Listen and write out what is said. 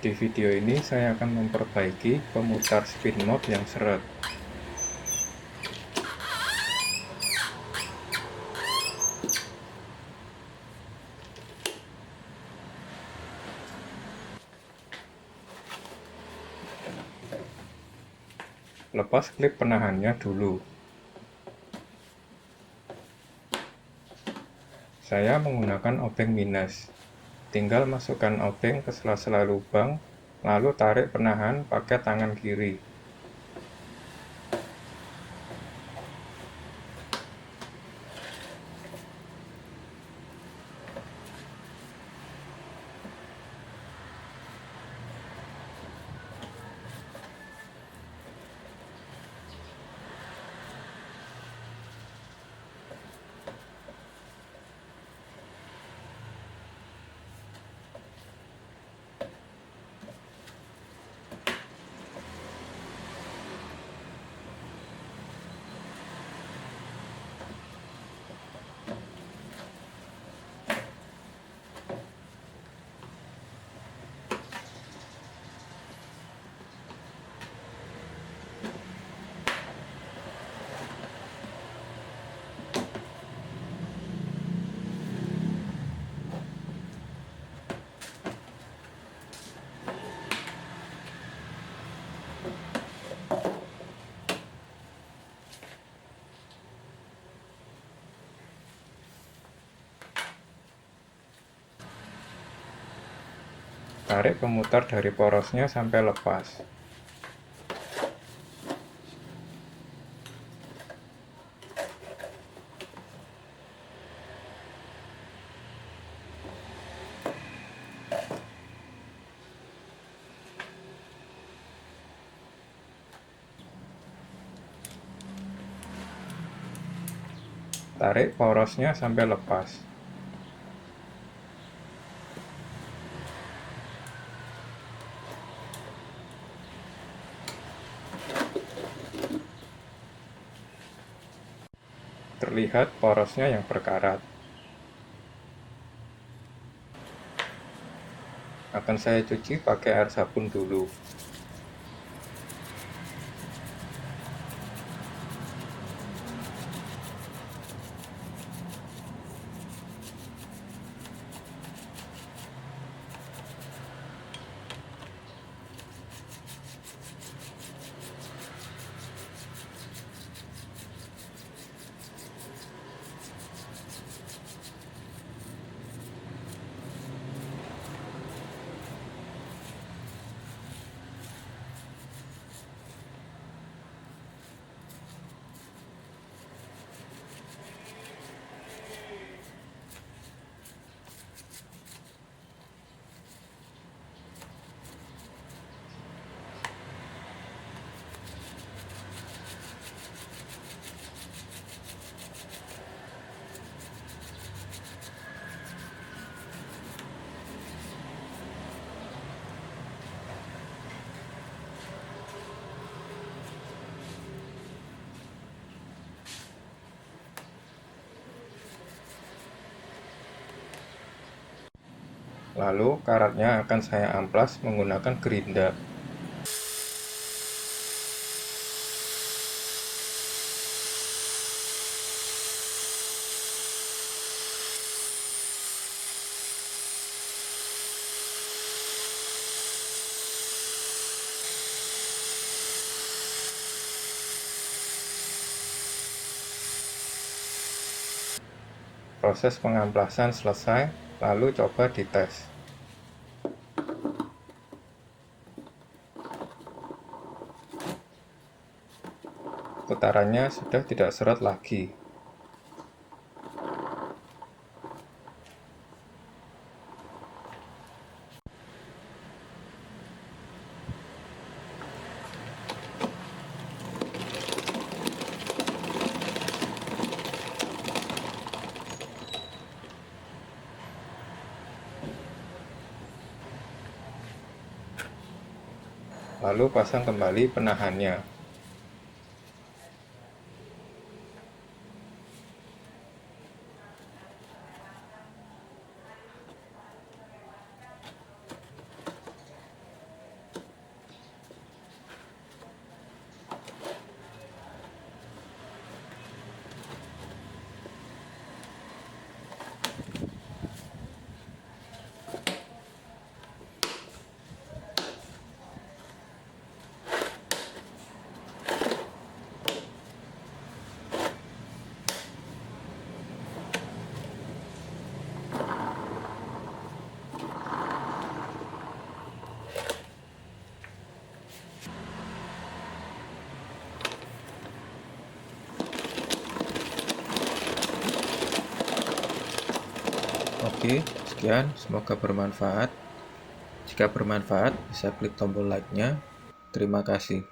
Di video ini saya akan memperbaiki pemutar spin mode yang seret. Lepas klip penahannya dulu. Saya menggunakan obeng minus. Tinggal masukkan obeng ke sela-sela lubang, lalu tarik penahan pakai tangan kiri. Tarik pemutar dari porosnya sampai lepas. Tarik porosnya sampai lepas. Terlihat porosnya yang berkarat. Akan saya cuci pakai air sabun dulu. Lalu karatnya akan saya amplas menggunakan gerinda. Proses pengamplasan selesai, lalu coba dites. Putarannya sudah tidak seret lagi. Lalu pasang kembali penahannya. Oke, sekian. Semoga bermanfaat. Jika bermanfaat, bisa klik tombol like-nya. Terima kasih.